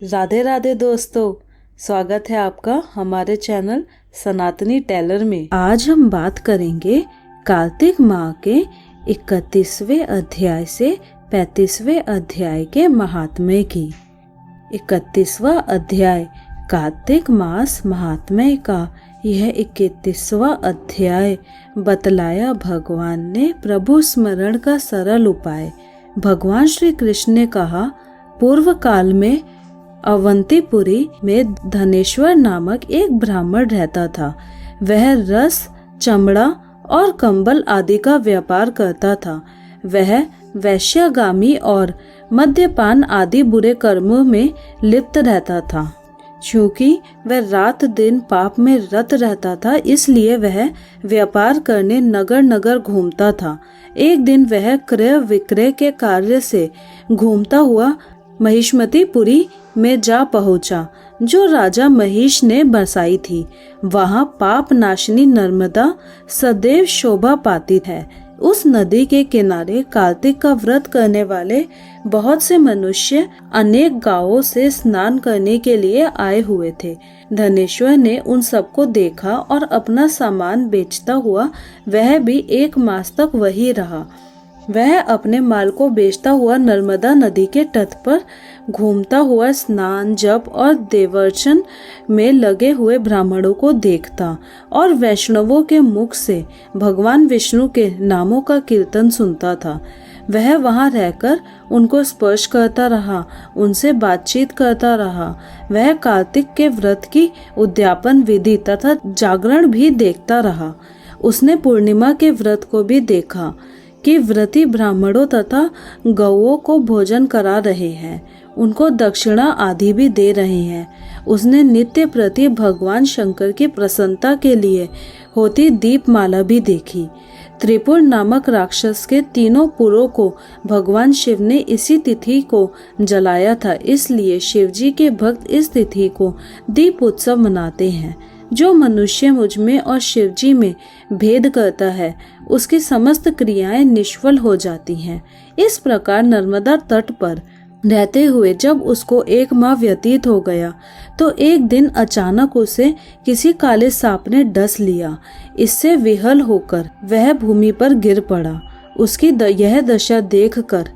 राधे राधे दोस्तों, स्वागत है आपका हमारे चैनल सनातनी टेलर में। आज हम बात करेंगे कार्तिक माह के 31वें अध्याय से 35वें अध्याय के महात्म्य की। 31वां अध्याय कार्तिक मास महात्म्य का यह 31वां अध्याय बतलाया भगवान ने प्रभु स्मरण का सरल उपाय। भगवान श्री कृष्ण ने कहा, पूर्व काल में अवंतीपुरी में धनेश्वर नामक एक ब्राह्मण रहता था। वह रस, चमड़ा और कंबल आदि का व्यापार करता था। वह वैश्यागामी और मद्यपान आदि बुरे कर्मों में लिप्त रहता था। चूंकि वह रात दिन पाप में रत रहता था, इसलिए वह व्यापार करने नगर नगर घूमता था। एक दिन वह क्रय विक्रय के कार्य से घूमता हुआ महिष्मतीपुरी में जा पहुंचा, जो राजा महिष ने बसाई थी। वहां पाप नाशिनी नर्मदा सदैव शोभा पाती है। उस नदी के किनारे कार्तिक का व्रत करने वाले बहुत से मनुष्य अनेक गांवों से स्नान करने के लिए आए हुए थे। धनेश्वर ने उन सबको देखा और अपना सामान बेचता हुआ वह भी 1 मास तक वही रहा। वह अपने माल को बेचता हुआ नर्मदा नदी के तट पर घूमता हुआ स्नान, जप और देवर्चन में लगे हुए ब्राह्मणों को देखता और वैष्णवों के मुख से भगवान विष्णु के नामों का कीर्तन सुनता था। वह वहां रहकर उनको स्पर्श करता रहा, उनसे बातचीत करता रहा। वह कार्तिक के व्रत की उद्यापन विधि तथा जागरण भी देखता रहा। उसने पूर्णिमा के व्रत को भी देखा कि व्रती ब्राह्मणों तथा गौओं को भोजन करा रहे हैं, उनको दक्षिणा आदि भी दे रहे हैं। उसने नित्य प्रति भगवान शंकर की प्रसन्नता के लिए होती दीपमाला भी देखी। त्रिपुर नामक राक्षस के 3 पुरों को भगवान शिव ने इसी तिथि को जलाया था, इसलिए शिव जी के भक्त इस तिथि को दीप उत्सव मनाते हैं। जो मनुष्य मुझ में और शिव जी में भेद करता है, उसकी समस्त क्रियाएं निष्फल हो जाती हैं। इस प्रकार नर्मदा तट पर रहते हुए जब उसको 1 माह व्यतीत हो गया, तो एक दिन अचानक उसे किसी काले सांप ने डस लिया। इससे विहल होकर वह भूमि पर गिर पड़ा। उसकी यह दशा देखकर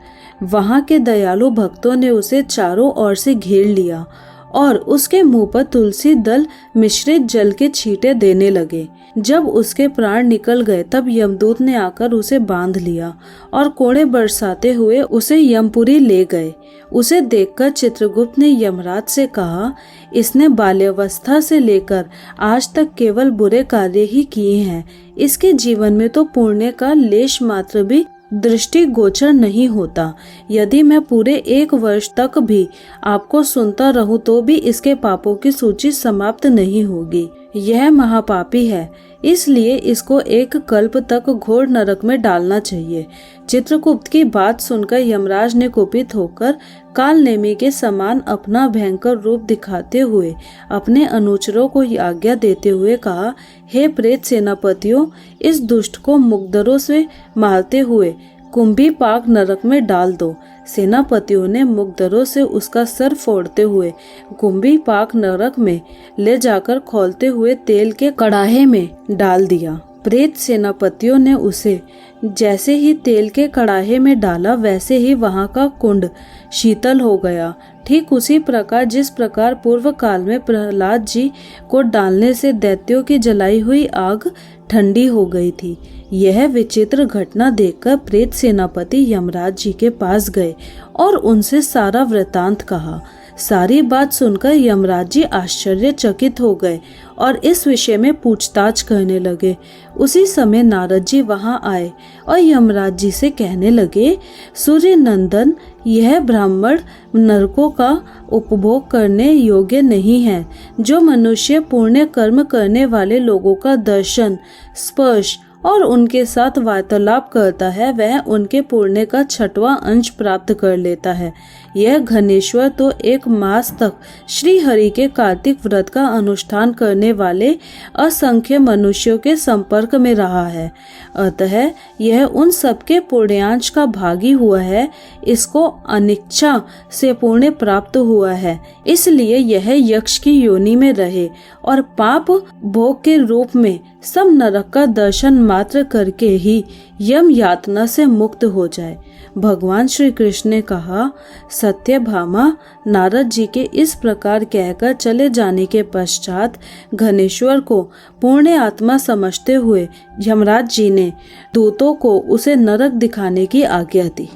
वहां के दयालु भक्तों ने उसे चारों ओर से घेर लिया और उसके मुंह पर तुलसी दल मिश्रित जल के छींटे देने लगे। जब उसके प्राण निकल गए, तब यमदूत ने आकर उसे बांध लिया और कोड़े बरसाते हुए उसे यमपुरी ले गए। उसे देखकर चित्रगुप्त ने यमराज से कहा, इसने बाल्यावस्था से लेकर आज तक केवल बुरे कार्य ही किए हैं। इसके जीवन में तो पुण्य का लेश मात्र भी दृष्टि गोचर नहीं होता। यदि मैं पूरे 1 वर्ष तक भी आपको सुनता रहूं, तो भी इसके पापों की सूची समाप्त नहीं होगी। यह महापापी है, इसलिए इसको 1 कल्प तक घोर नरक में डालना चाहिए। चित्रगुप्त की बात सुनकर यमराज ने कुपित होकर काल नेमी के समान अपना भयंकर रूप दिखाते हुए अपने अनुचरों को आज्ञा देते हुए कहा, हे प्रेत सेनापतियों, इस दुष्ट को मुकदरों से मारते हुए कुंभीपाक नरक में डाल दो। सेनापतियों ने मुकदरों से उसका सर फोड़ते हुए कुंभीपाक नरक में ले जाकर खौलते हुए तेल के कड़ाहे में डाल दिया। प्रेत सेनापतियों ने उसे जैसे ही तेल के कड़ाहे में डाला, वैसे ही वहां का कुंड शीतल हो गया। ठीक उसी प्रकार जिस प्रकार पूर्व काल में प्रहलाद जी को डालने से दैत्यों की जलाई हुई आग ठंडी हो गई थी। यह विचित्र घटना देखकर प्रेत सेनापति यमराज जी के पास गए और उनसे सारा वृतांत कहा। सारी बात सुनकर यमराज जी आश्चर्यचकित हो गए और इस विषय में पूछताछ करने लगे। उसी समय नारद जी वहां आए और यमराज जी से कहने लगे, सूर्य नंदन, यह ब्राह्मण नरकों का उपभोग करने योग्य नहीं है। जो मनुष्य पुण्य कर्म करने वाले लोगों का दर्शन, स्पर्श और उनके साथ वार्तालाप करता है, वह उनके पुण्य का 6वां अंश प्राप्त कर लेता है। यह घनेश्वर तो 1 मास तक श्री हरि के कार्तिक व्रत का अनुष्ठान करने वाले असंख्य मनुष्यों के संपर्क में रहा है, अतः यह उन सबके पुण्यांश का भागी हुआ है। इसको अनिच्छा से पुण्य प्राप्त हुआ है, इसलिए यह यक्ष की योनि में रहे और पाप भोग के रूप में सब नरक का दर्शन मात्र करके ही यम यातना से मुक्त हो जाए। भगवान श्री कृष्ण ने कहा, सत्यभामा, नारद जी के इस प्रकार कहकर चले जाने के पश्चात घनेश्वर को पूर्ण आत्मा समझते हुए यमराज जी ने दूतों को उसे नरक दिखाने की आज्ञा दी।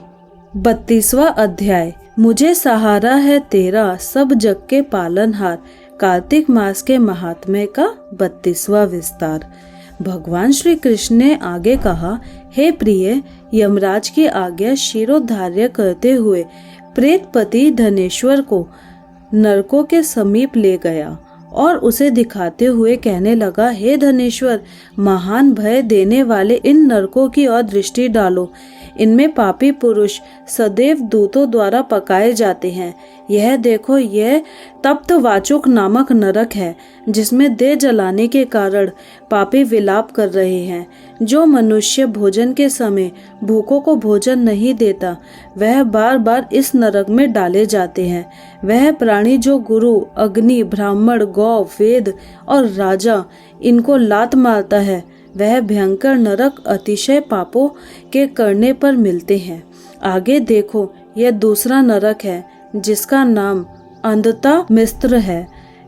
32वां अध्याय। मुझे सहारा है तेरा सब जग के पालनहार। कार्तिक मास के महात्म्य का 32वां विस्तार। भगवान श्री कृष्ण ने आगे कहा, हे प्रिय, यमराज की आज्ञा शिरोधार्य करते हुए प्रेतपति धनेश्वर को नरकों के समीप ले गया और उसे दिखाते हुए कहने लगा, हे धनेश्वर, महान भय देने वाले इन नरकों की ओर दृष्टि डालो। इनमें पापी पुरुष सदैव दूतों द्वारा पकाए जाते हैं। यह देखो, यह तप्त वाचुक नामक नरक है, जिसमें देह जलाने के कारण पापी विलाप कर रहे हैं। जो मनुष्य भोजन के समय भूखों को भोजन नहीं देता, वह बार बार इस नरक में डाले जाते हैं। वह प्राणी जो गुरु, अग्नि, ब्राह्मण, गौ, वेद और राजा इनको लात मारता है, वह भयंकर नरक अतिशय पापों के करने पर मिलते हैं। आगे देखो, यह दूसरा नरक है, जिसका नाम अंधता मिस्त्र है।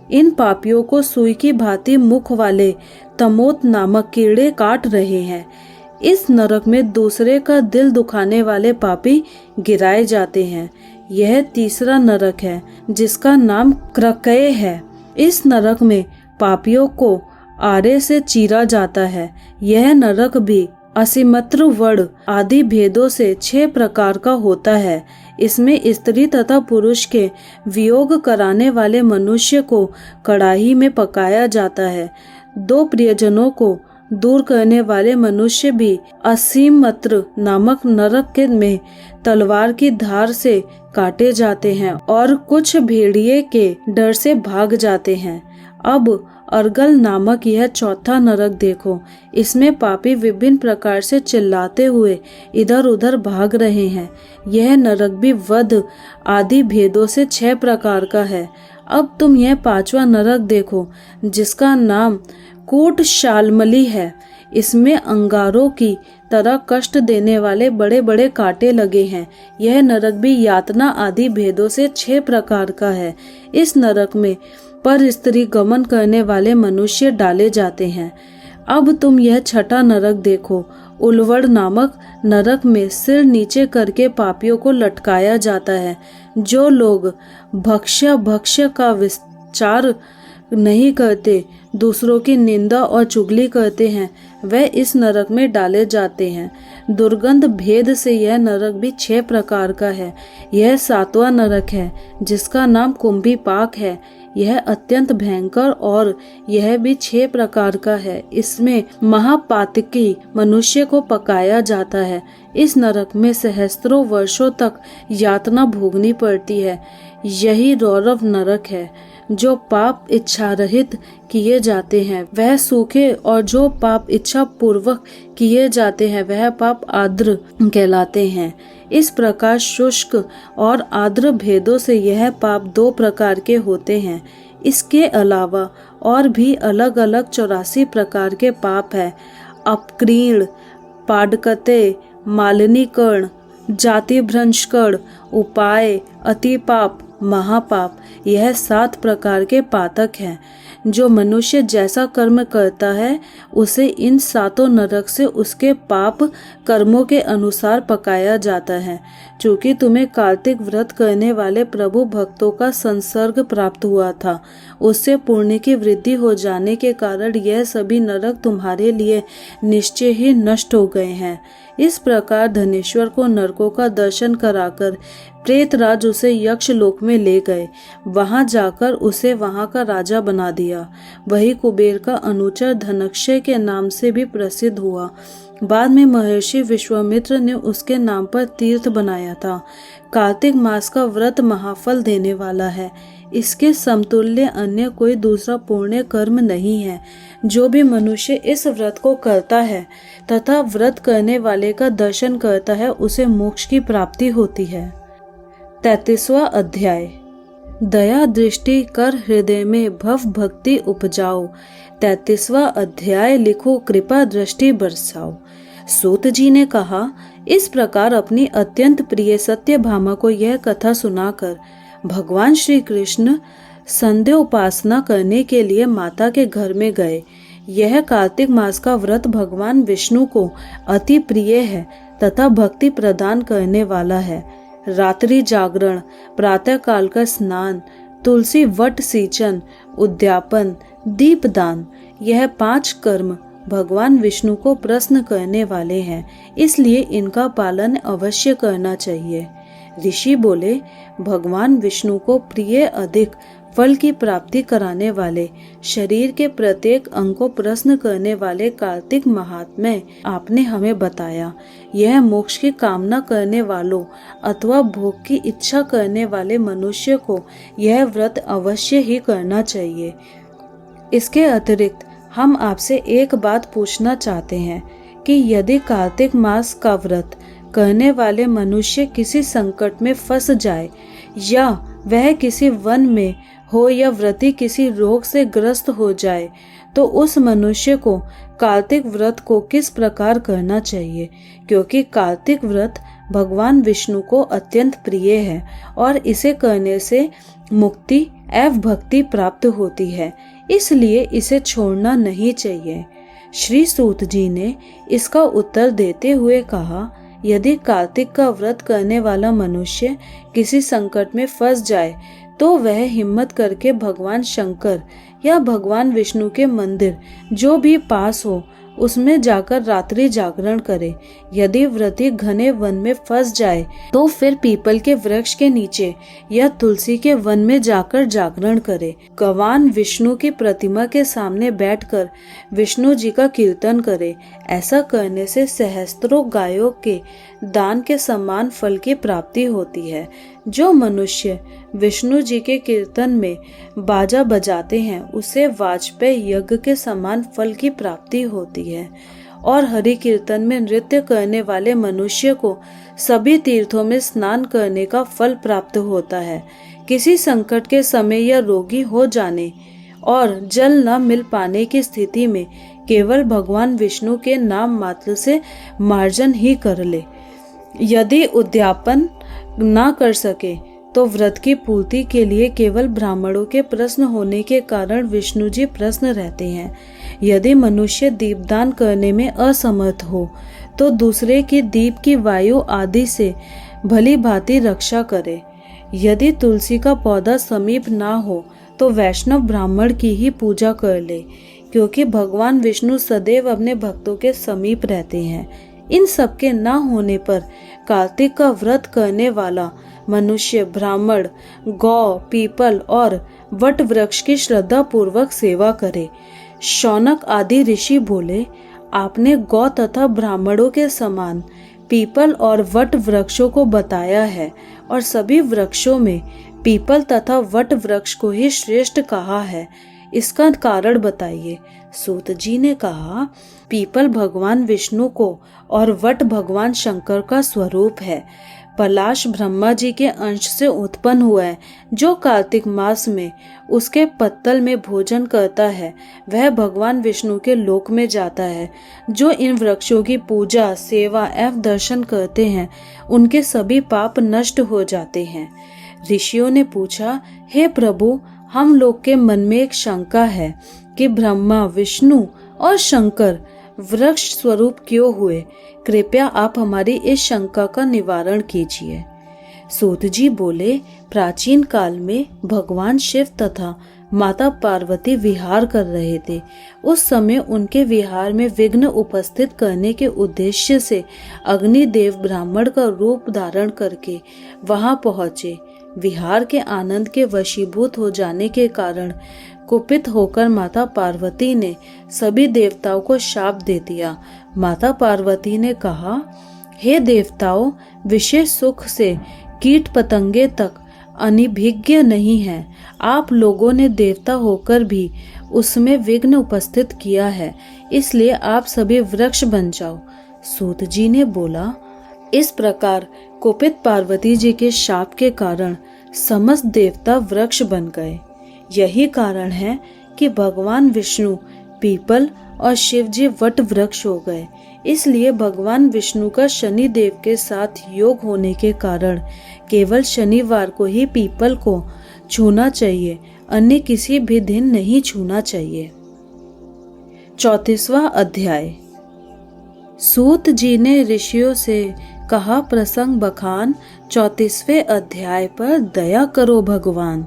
इन पापियों को सुई की भांति मुख वाले तमोत नामक कीड़े काट रहे हैं। इस नरक में दूसरे का दिल दुखाने वाले पापी गिराए जाते हैं। यह तीसरा नरक है, जिसका नाम क्रकय है। इस नरक में पापियों को आरे से चीरा जाता है। यह नरक भी असीमत्र वर्ण आदि भेदों से 6 प्रकार का होता है। इसमें स्त्री तथा पुरुष के वियोग कराने वाले मनुष्य को कड़ाही में पकाया जाता है। 2 प्रियजनों को दूर करने वाले मनुष्य भी असीमत्र नामक नरक के में तलवार की धार से काटे जाते हैं और कुछ भेड़िए के डर से भाग जाते हैं। अब अर्गल नामक यह चौथा नरक देखो। इसमें पापी विभिन्न प्रकार से चिल्लाते हुए इधर उधर भाग रहे हैं। यह नरक भी वध आदि भेदों से 6 प्रकार का है। अब तुम यह 5वां नरक देखो, जिसका नाम कूट शालमली है। इसमें अंगारों की तरह कष्ट देने वाले बड़े बड़े कांटे लगे हैं। यह नरक भी यातना आदि भेदों से 6 प्रकार का है। इस नरक में पर स्त्री गमन करने वाले मनुष्य डाले जाते हैं। अब तुम यह 6वां नरक देखो। उलवड़ नामक नरक में सिर नीचे करके पापियों को लटकाया जाता है। जो लोग भक्ष्य का विचार नहीं करते, दूसरों की निंदा और चुगली करते हैं, वह इस नरक में डाले जाते हैं। दुर्गंध भेद से यह नरक भी 6 प्रकार का है। यह 7वां नरक है, जिसका नाम कुंभी पाक है। यह अत्यंत भयंकर और यह भी 6 प्रकार का है। इसमें महापातकी मनुष्य को पकाया जाता है। इस नरक में सहस्त्रों वर्षों तक यातना भोगनी पड़ती है। यही रौरव नरक है। जो पाप इच्छा रहित किए जाते हैं वह सूखे, और जो पाप इच्छा पूर्वक किए जाते हैं वह पाप आर्द्र कहलाते हैं। इस प्रकार शुष्क और आर्द्र भेदों से यह पाप 2 प्रकार के होते हैं। इसके अलावा और भी अलग अलग 84 प्रकार के पाप है। अपक्रीण, पाडकते, मालिनीकर्ण, जाति भ्रंशकर्ण, उपाय, अतिपाप, महापाप, यह 7 प्रकार के पातक हैं। जो मनुष्य जैसा कर्म करता है उसे इन 7 नरक से उसके पाप कर्मों के अनुसार पकाया जाता है। चूँकि तुम्हें कार्तिक व्रत करने वाले प्रभु भक्तों का संसर्ग प्राप्त हुआ था, उससे पुण्य की वृद्धि हो जाने के कारण यह सभी नरक तुम्हारे लिए निश्चय ही नष्ट हो गए हैं। इस प्रकार धनेश्वर को नरकों का दर्शन कराकर प्रेतराज उसे यक्ष लोक में ले गए। वहां जाकर उसे वहां का राजा बना दिया। वही कुबेर का अनुचर धनक्षय के नाम से भी प्रसिद्ध हुआ। बाद में महर्षि विश्वामित्र ने उसके नाम पर तीर्थ बनाया था। कार्तिक मास का व्रत महाफल देने वाला है। इसके समतुल्य अन्य कोई दूसरा पुण्य कर्म नहीं है। जो भी मनुष्य इस व्रत को करता है तथा व्रत करने वाले का दर्शन करता है, उसे मोक्ष की प्राप्ति होती है। 33वां अध्याय। दया दृष्टि कर हृदय में भव भक्ति उपजाओ। 33वां अध्याय। लिखो कृपा दृष्टि बरसाओ। सूत जी ने कहा, इस प्रकार अपनी अत्यंत प्रिय सत्यभामा को यह कथा सुनाकर भगवान श्री कृष्ण संध्या उपासना करने के लिए माता के घर में गए। यह कार्तिक मास का व्रत भगवान विष्णु को अति प्रिय है तथा भक्ति प्रदान करने वाला है। रात्रि जागरण, प्रातः काल का स्नान, तुलसी वट सींचन, उद्यापन, दीपदान, यह 5 कर्म भगवान विष्णु को प्रसन्न करने वाले हैं, इसलिए इनका पालन अवश्य करना चाहिए। ऋषि बोले, भगवान विष्णु को प्रिय अधिक फल की प्राप्ति कराने वाले, शरीर के प्रत्येक अंग को प्रसन्न करने वाले कार्तिक महात्म्य आपने हमें बताया। यह मोक्ष की कामना करने वालों अथवा भोग की इच्छा करने वाले मनुष्य को यह व्रत अवश्य ही करना चाहिए। इसके अतिरिक्त हम आपसे एक बात पूछना चाहते हैं कि यदि कार्तिक मास का व्रत करने वाले मनुष्य किसी संकट में फंस जाए या वह किसी वन में हो या व्रती किसी रोग से ग्रस्त हो जाए, तो उस मनुष्य को कार्तिक व्रत को किस प्रकार करना चाहिए, क्योंकि कार्तिक व्रत भगवान विष्णु को अत्यंत प्रिय है और इसे करने से मुक्ति एवं भक्ति प्राप्त होती है, इसलिए इसे छोड़ना नहीं चाहिए। श्री सूत जी ने इसका उत्तर देते हुए कहा, यदि कार्तिक का व्रत करने वाला मनुष्य किसी संकट में फंस जाए तो वह हिम्मत करके भगवान शंकर या भगवान विष्णु के मंदिर जो भी पास हो उसमें जाकर रात्रि जागरण करे। यदि व्रती घने वन में फंस जाए तो फिर पीपल के वृक्ष के नीचे या तुलसी के वन में जाकर जागरण करे। भगवान विष्णु की प्रतिमा के सामने बैठकर विष्णु जी का कीर्तन करे। ऐसा करने से सहस्त्रों गायों के दान के समान फल की प्राप्ति होती है। जो मनुष्य विष्णु जी के कीर्तन में बाजा बजाते हैं उसे वाजपेय यज्ञ के समान फल की प्राप्ति होती है। और हरि कीर्तन में नृत्य करने वाले मनुष्य को सभी तीर्थों में स्नान करने का फल प्राप्त होता है। किसी संकट के समय या रोगी हो जाने और जल न मिल पाने की स्थिति में केवल भगवान विष्णु के नाम मात्र से मार्जन ही कर ले। यदि उद्यापन ना कर सके तो व्रत की पूर्ति के लिए केवल ब्राह्मणों के प्रश्न होने के कारण विष्णु जी प्रसन्न रहते हैं। यदि मनुष्य दीपदान करने में असमर्थ हो तो दूसरे की दीप की वायु आदि से भली भांति रक्षा करे। यदि तुलसी का पौधा समीप ना हो तो वैष्णव ब्राह्मण की ही पूजा कर ले, क्योंकि भगवान विष्णु सदैव अपने भक्तों के समीप रहते हैं। इन सब के न होने पर कार्तिक का व्रत करने वाला मनुष्य ब्राह्मण, गौ, पीपल और वट वृक्ष की श्रद्धा पूर्वक सेवा करे। शौनक आदि ऋषि बोले, आपने गौ तथा ब्राह्मणों के समान पीपल और वट वृक्षों को बताया है और सभी वृक्षों में पीपल तथा वट वृक्ष को ही श्रेष्ठ कहा है। इसका कारण बताइए। सूत जी ने कहा, पीपल भगवान विष्णु को और वट भगवान शंकर का स्वरूप है। पलाश ब्रह्मा जी के अंश से उत्पन्न हुआ है। जो कार्तिक मास में उसके पत्तल में भोजन करता है वह भगवान विष्णु के लोक में जाता है। जो इन वृक्षों की पूजा, सेवा एवं दर्शन करते हैं उनके सभी पाप नष्ट हो जाते हैं। ऋषियों ने पूछा, हे प्रभु, हम लोग के मन में एक शंका है कि ब्रह्मा, विष्णु और शंकर वृक्ष स्वरूप क्यों हुए? कृपया आप हमारी इस शंका का निवारण कीजिए। सूत जी बोले, प्राचीन काल में भगवान शिव तथा माता पार्वती विहार कर रहे थे। उस समय उनके विहार में विघ्न उपस्थित करने के उद्देश्य से अग्निदेव ब्राह्मण का रूप धारण करके वहां पहुंचे। विहार के आनंद के वशीभूत हो जाने के कारण कुपित होकर माता पार्वती ने सभी देवताओं को शाप दे दिया। माता पार्वती ने कहा, हे देवताओं, विशेष सुख से कीट पतंगे तक अनिभिज्ञ नहीं है। आप लोगों ने देवता होकर भी उसमें विघ्न उपस्थित किया है, इसलिए आप सभी वृक्ष बन जाओ। सूत जी ने बोला, इस प्रकार कुपित पार्वती जी के शाप के कारण समस्त देवता वृक्ष बन गए। यही कारण है कि भगवान विष्णु पीपल और शिव जी वट वृक्ष हो गए। इसलिए भगवान विष्णु का शनि देव के साथ योग होने के कारण केवल शनिवार को ही पीपल को छूना चाहिए, अन्य किसी भी दिन नहीं छूना चाहिए। 34वां अध्याय। सूत जी ने ऋषियों से कहा, प्रसंग बखान 34वें अध्याय पर दया करो भगवान।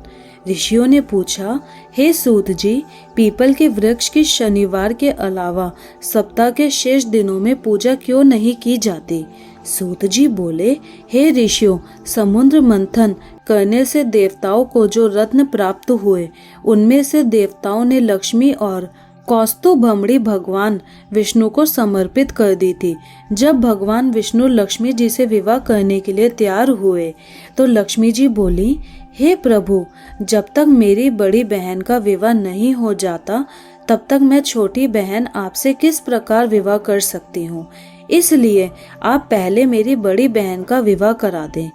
ऋषियों ने पूछा, हे सूत जी, पीपल के वृक्ष की शनिवार के अलावा सप्ताह के शेष दिनों में पूजा क्यों नहीं की जाती? सूत जी बोले, हे ऋषियों, समुद्र मंथन करने से देवताओं को जो रत्न प्राप्त हुए, उनमें से देवताओं ने लक्ष्मी और कौस्तुभमणि भगवान विष्णु को समर्पित कर दी थी। जब भगवान विष्णु लक्ष्मी जी से विवाह करने के लिए तैयार हुए तो लक्ष्मी जी बोली, हे प्रभु, जब तक मेरी बड़ी बहन का विवाह नहीं हो जाता तब तक मैं छोटी बहन आपसे किस प्रकार विवाह कर सकती हूँ। इसलिए आप पहले मेरी बड़ी बहन का विवाह करा दें,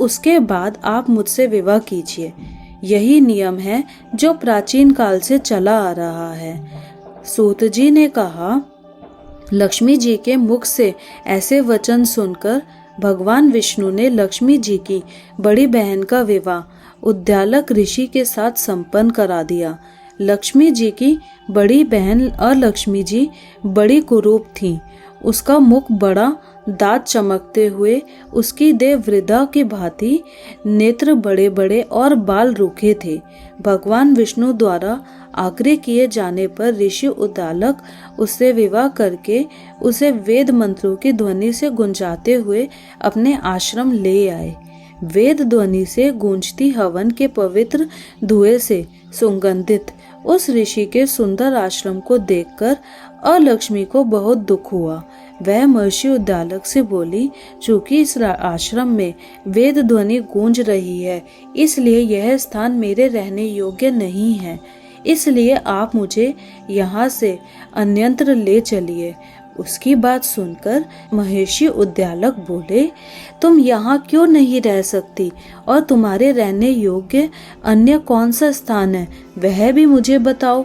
उसके बाद आप मुझसे विवाह कीजिए। यही नियम है जो प्राचीन काल से चला आ रहा है। सूत जी ने कहा, लक्ष्मी जी के मुख से ऐसे वचन सुनकर भगवान विष्णु ने लक्ष्मी जी की बड़ी बहन का विवाह उद्दालक ऋषि के साथ संपन्न करा दिया। लक्ष्मी जी की बड़ी बहन अलक्ष्मी जी बड़ी कुरूप थी। उसका मुख बड़ा, दांत चमकते हुए, उसकी देह वृद्धा की भांति, नेत्र बड़े बड़े और बाल रूखे थे। भगवान विष्णु द्वारा आग्रह किए जाने पर ऋषि उद्दालक उससे विवाह करके उसे वेद मंत्रों की ध्वनि से गुंजाते हुए अपने आश्रम ले आए। वेद ध्वनि से गूंजती हवन के पवित्र धुएं से सुगंधित उस ऋषि के सुंदर आश्रम को देखकर अलक्ष्मी को बहुत दुख हुआ। वह महर्षि उद्दालक से बोली, चूंकि इस आश्रम में वेद ध्वनि गूंज रही है, इसलिए यह स्थान मेरे रहने योग्य नहीं है। इसलिए आप मुझे यहाँ से अन्यत्र ले चलिए। उसकी बात सुनकर महर्षि उद्दालक बोले, तुम यहाँ क्यों नहीं रह सकती और तुम्हारे रहने योग्य अन्य कौन सा स्थान है, वह भी मुझे बताओ।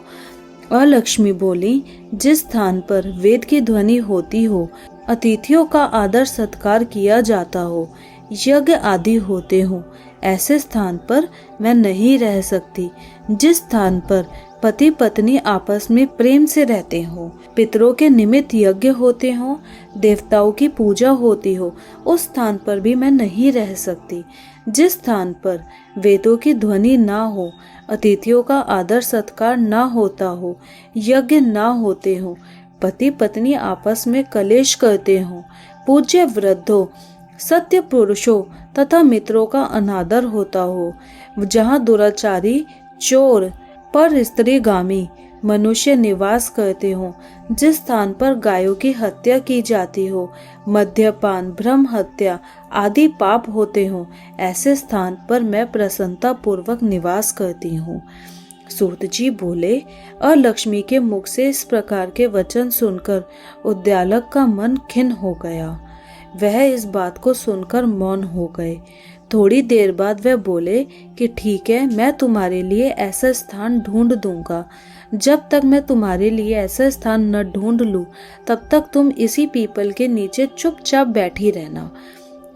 और लक्ष्मी बोली, जिस स्थान पर वेद की ध्वनि होती हो, अतिथियों का आदर सत्कार किया जाता हो, यज्ञ आदि होते हो, ऐसे स्थान पर मैं नहीं रह सकती। जिस स्थान पर पति पत्नी आपस में प्रेम से रहते हो, पितरों के निमित्त यज्ञ होते हो, देवताओं की पूजा होती हो, उस स्थान पर भी मैं नहीं रह सकती। जिस स्थान पर वेदों की ध्वनि ना हो, अतिथियों का आदर सत्कार ना होता हो, यज्ञ ना होते हो, पति पत्नी आपस में कलेश करते हो, पूज्य वृद्धों, सत्य पुरुषों तथा मित्रों का अनादर होता हो, जहाँ दुराचारी, चोर, पर स्त्रीगामी मनुष्य निवास करते हो, जिस स्थान पर गायों की हत्या की जाती हो, मद्यपान, ब्रह्म हत्या आदि पाप होते हो, ऐसे स्थान पर मैं प्रसन्नता पूर्वक निवास करती हूँ। सूत जी बोले, और लक्ष्मी के मुख से इस प्रकार के वचन सुनकर उद्दालक का मन खिन्न हो गया। वह इस बात को सुनकर मौन हो गए। थोड़ी देर बाद वह बोले कि ठीक है, मैं तुम्हारे लिए ऐसा स्थान ढूंढ दूंगा। जब तक मैं तुम्हारे लिए ऐसा स्थान न ढूंढ लूं, तब तक तुम इसी पीपल के नीचे चुपचाप बैठी रहना।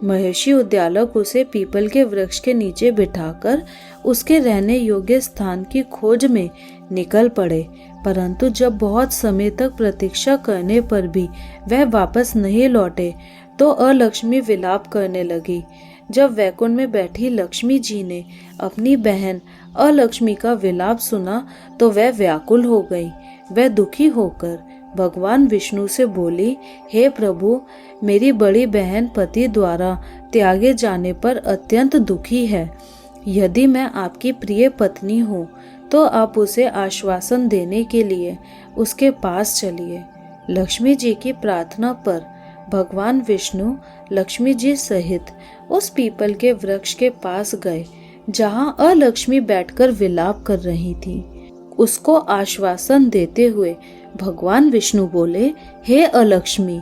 महर्षि उद्दालक उसे पीपल के वृक्ष के नीचे बिठाकर उसके रहने योग्य स्थान की खोज में निकल पड़े, परंतु जब बहुत समय तक प्रतीक्षा करने पर भी वह वापस नहीं लौटे तो अलक्ष्मी विलाप करने लगी। जब वैकुंठ में बैठी लक्ष्मी जी ने अपनी बहन अलक्ष्मी का विलाप सुना तो वह व्याकुल हो गई। वह दुखी होकर भगवान विष्णु से बोली, हे प्रभु, मेरी बड़ी बहन पति द्वारा त्यागे जाने पर अत्यंत दुखी है। यदि मैं आपकी प्रिय पत्नी हूँ तो आप उसे आश्वासन देने के लिए उसके पास चलिए। लक्ष्मी जी की प्रार्थना पर भगवान विष्णु लक्ष्मी जी सहित उस पीपल के वृक्ष के पास गए जहां अलक्ष्मी बैठकर विलाप कर रही थी। उसको आश्वासन देते हुए भगवान विष्णु बोले, हे अलक्ष्मी,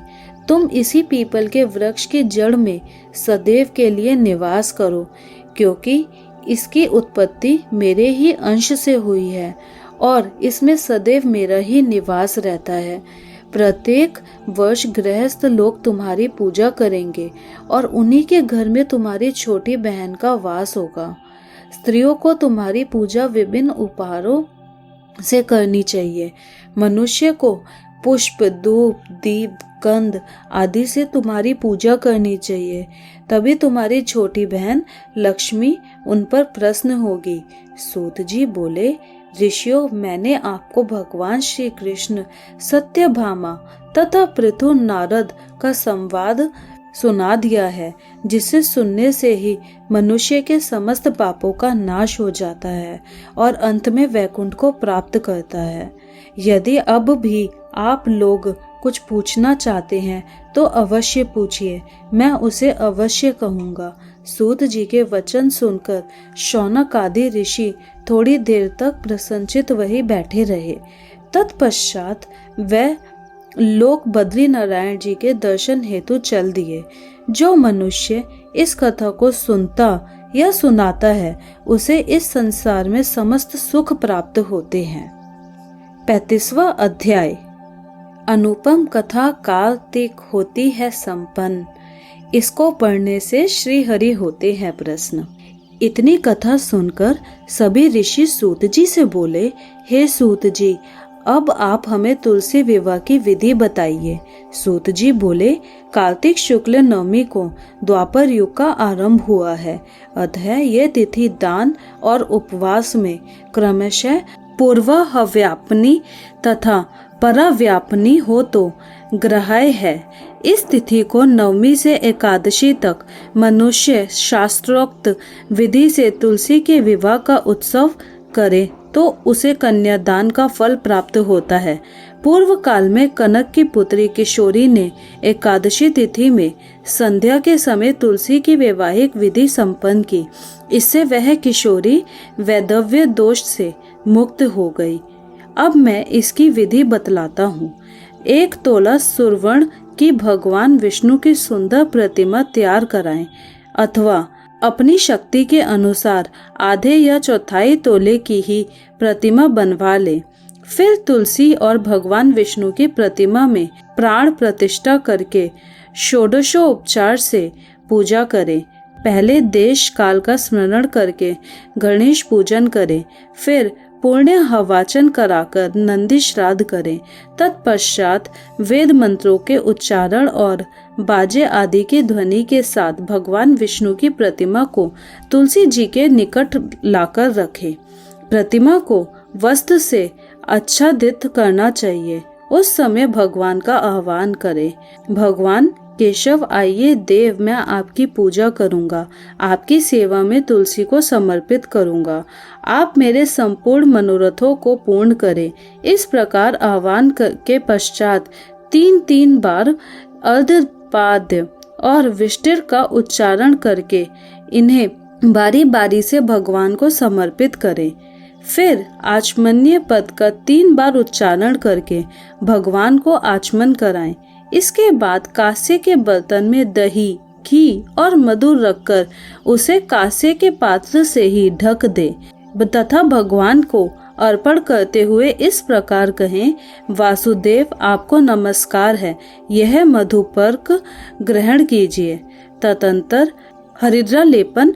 तुम इसी पीपल के वृक्ष की जड़ में सदैव के लिए निवास करो, क्योंकि इसकी उत्पत्ति मेरे ही अंश से हुई है और इसमें सदैव मेरा ही निवास रहता है। प्रत्येक वर्ष गृहस्थ लोग तुम्हारी पूजा करेंगे और उन्हीं के घर में तुम्हारी छोटी बहन का वास होगा। स्त्रियों को तुम्हारी पूजा विभिन्न उपहारों से करनी चाहिए। मनुष्य को पुष्प, धूप, दीप, गंध आदि से तुम्हारी पूजा करनी चाहिए, तभी तुम्हारी छोटी बहन लक्ष्मी उन पर प्रसन्न होगी। सूत जी बोले, ऋषियों, मैंने आपको भगवान श्री कृष्ण, सत्यभामा तथा पृथु नारद का संवाद सुना दिया है, जिसे सुनने से ही मनुष्य के समस्त पापों का नाश हो जाता है और अंत में वैकुंठ को प्राप्त करता है। यदि अब भी आप लोग कुछ पूछना चाहते हैं तो अवश्य पूछिए, मैं उसे अवश्य कहूँगा। सूत जी के वचन सुनकर शौनक आदि ऋषि थोड़ी देर तक प्रसन्नचित वहीं बैठे रहे। तत्पश्चात वह लोग बद्री नारायण जी के दर्शन हेतु चल दिए। जो मनुष्य इस कथा को सुनता या सुनाता है उसे इस संसार में समस्त सुख प्राप्त होते हैं। 35वां अध्याय। अनुपम कथा कार्तिक होती है संपन्न, इसको पढ़ने से श्री हरि होते हैं प्रसन्न। इतनी कथा सुनकर सभी ऋषि सूत जी से बोले, हे सूत जी, अब आप हमें तुलसी विवाह की विधि बताइए। सूत जी बोले, कार्तिक शुक्ल नवमी को द्वापर युग का आरंभ हुआ है, अतः ये तिथि दान और उपवास में क्रमशः पूर्वाह्व्यापनी तथा पराव्यापनी हो तो ग्रहाय है। इस तिथि को नवमी से एकादशी तक मनुष्य शास्त्रोक्त विधि से तुलसी के विवाह का उत्सव करे तो उसे कन्यादान का फल प्राप्त होता है। पूर्व काल में कनक की पुत्री किशोरी ने एकादशी तिथि में संध्या के समय तुलसी की वैवाहिक विधि संपन्न की। इससे वह किशोरी वैधव्य दोष से मुक्त हो गई। अब मैं इसकी विधि बतलाता हूँ। 1 तोला सुवर्ण की भगवान विष्णु की सुंदर प्रतिमा तैयार कराएं, अथवा अपनी शक्ति के अनुसार आधे या चौथाई तोले की ही प्रतिमा बनवा ले। फिर तुलसी और भगवान विष्णु की प्रतिमा में प्राण प्रतिष्ठा करके षोडशोपचार से पूजा करें। पहले देश काल का स्मरण करके गणेश पूजन करें, फिर पुण्य हवाचन कराकर नंदी श्राद्ध करें। तत्पश्चात वेद मंत्रों के उच्चारण और बाजे आदि की ध्वनि के साथ भगवान विष्णु की प्रतिमा को तुलसी जी के निकट लाकर रखें। प्रतिमा को वस्त्र से आच्छादित करना चाहिए। उस समय भगवान का आह्वान करें, भगवान केशव आइए देव, मैं आपकी पूजा करूंगा, आपकी सेवा में तुलसी को समर्पित करूंगा, आप मेरे संपूर्ण मनोरथों को पूर्ण करें। इस प्रकार आह्वान के पश्चात 3 बार अर्धपाद्य और विष्टिर का उच्चारण करके इन्हें बारी बारी से भगवान को समर्पित करें। फिर आचमन्य पद का 3 बार उच्चारण करके भगवान को आचमन कराएं। इसके बाद कांसे के बर्तन में दही, घी और मधु रखकर उसे कांसे के पात्र से ही ढक दे तथा भगवान को अर्पण करते हुए इस प्रकार कहें, वासुदेव, आपको नमस्कार है, यह मधुपर्क ग्रहण कीजिए। तदंतर हरिद्रा लेपन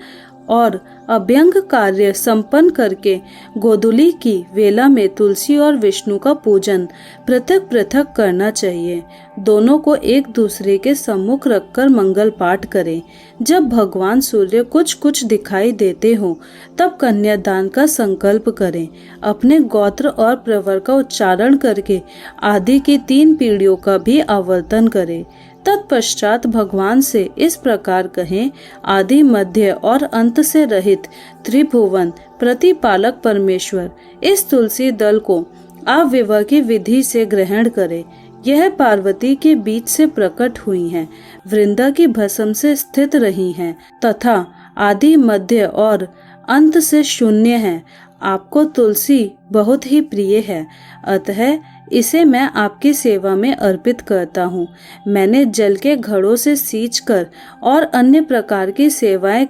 और अभ्यंग कार्य संपन्न करके गोधूली की वेला में तुलसी और विष्णु का पूजन पृथक पृथक करना चाहिए। दोनों को एक दूसरे के सम्मुख रखकर मंगल पाठ करें। जब भगवान सूर्य कुछ कुछ दिखाई देते हो तब कन्यादान का संकल्प करें। अपने गोत्र और प्रवर का उच्चारण करके आदि की 3 पीढ़ियों का भी आवर्तन करें। तत्पश्चात भगवान से इस प्रकार कहें, आदि मध्य और अंत से रहित त्रिभुवन प्रतिपालक परमेश्वर, इस तुलसी दल को आप विवाह की विधि से ग्रहण करें। यह पार्वती के बीच से प्रकट हुई हैं, वृंदा की भस्म से स्थित रही हैं तथा आदि मध्य और अंत से शून्य है। आपको तुलसी बहुत ही प्रिय है, अतः इसे मैं आपकी सेवा में अर्पित करता हूँ। मैंने जल के घड़ों से सींचकर और अन्य प्रकार की सेवाएं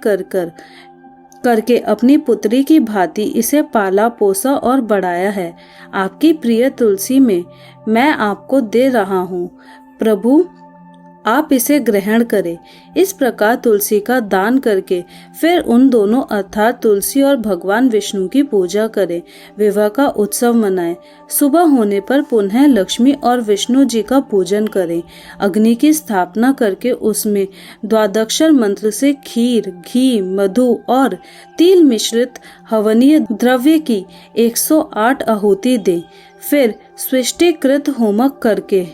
करके अपनी पुत्री की भांति इसे पाला पोसा और बढ़ाया है। आपकी प्रिय तुलसी में मैं आपको दे रहा हूँ, प्रभु आप इसे ग्रहण करें। इस प्रकार तुलसी का दान करके फिर उन दोनों अर्थात तुलसी और भगवान विष्णु की पूजा करें, विवाह का उत्सव मनाएं। सुबह होने पर पुनः लक्ष्मी और विष्णु जी का पूजन करें। अग्नि की स्थापना करके उसमें द्वादक्षर मंत्र से खीर, घी, मधु और तिल मिश्रित हवनीय द्रव्य की 108 आहुति दें। फिर सृष्टिकृत होमक करके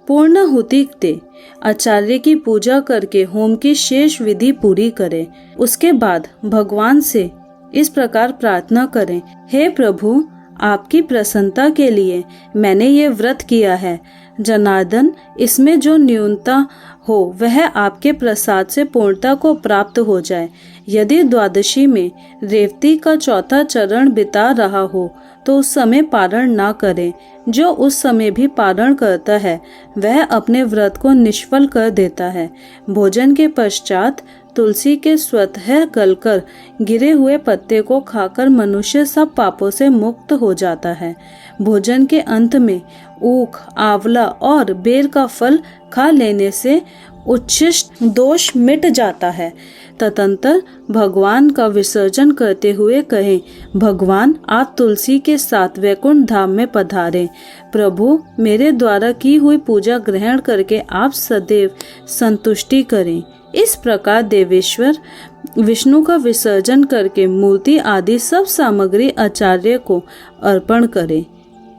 पूर्णाहुति दे। आचार्य की पूजा करके होम की शेष विधि पूरी करें। उसके बाद भगवान से इस प्रकार प्रार्थना करें, हे प्रभु आपकी प्रसन्नता के लिए मैंने ये व्रत किया है। जनार्दन, इसमें जो न्यूनता हो वह आपके प्रसाद से पूर्णता को प्राप्त हो जाए। यदि द्वादशी में रेवती का चौथा चरण बिता रहा हो तो उस समय पारण ना करें। जो उस समय भी पारण करता है वह अपने व्रत को निष्फल कर देता है। भोजन के पश्चात तुलसी के स्वतः गलकर गिरे हुए पत्ते को खाकर मनुष्य सब पापों से मुक्त हो जाता है। भोजन के अंत में ऊख, आंवला और बेर का फल खा लेने से उच्छिष्ट दोष मिट जाता है। तदंतर भगवान का विसर्जन करते हुए कहें, भगवान आप तुलसी के साथ वैकुंठ धाम में पधारें। प्रभु मेरे द्वारा की हुई पूजा ग्रहण करके आप सदैव संतुष्टि करें। इस प्रकार देवेश्वर विष्णु का विसर्जन करके मूर्ति आदि सब सामग्री आचार्य को अर्पण करें।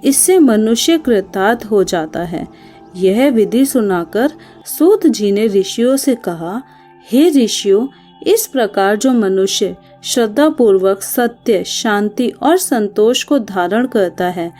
इससे मनुष्य कृतार्थ हो जाता है। यह विधि सुनाकर सूत जी ने ऋषियों से कहा, हे ऋषियों, इस प्रकार जो मनुष्य श्रद्धा पूर्वक सत्य, शांति और संतोष को धारण करता है,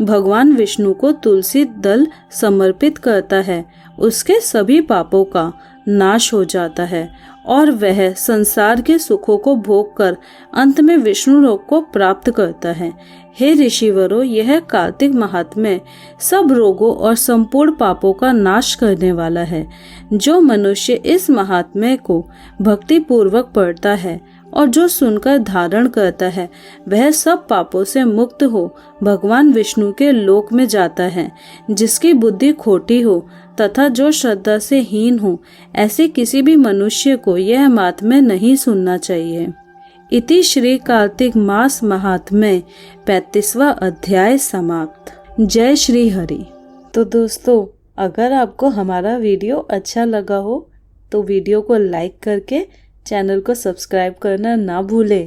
भगवान विष्णु को तुलसी दल समर्पित करता है, उसके सभी पापों का नाश हो जाता है और वह संसार के सुखों को भोग कर अंत में विष्णु लोक को प्राप्त करता है। हे ऋषिवरों, यह कार्तिक महात्म्य सब रोगों और संपूर्ण पापों का नाश करने वाला है। जो मनुष्य इस महात्म्य को भक्ति पूर्वक पढ़ता है और जो सुनकर धारण करता है वह सब पापों से मुक्त हो भगवान विष्णु के लोक में जाता है। जिसकी बुद्धि खोटी हो तथा जो श्रद्धा से हीन हो, ऐसे किसी भी मनुष्य को यह महात्म्य नहीं सुनना चाहिए। इति श्री कार्तिक मास महात्म्य 35वां अध्याय समाप्त। जय श्री हरि। तो दोस्तों, अगर आपको हमारा वीडियो अच्छा लगा हो तो वीडियो को लाइक करके चैनल को सब्सक्राइब करना ना भूलें।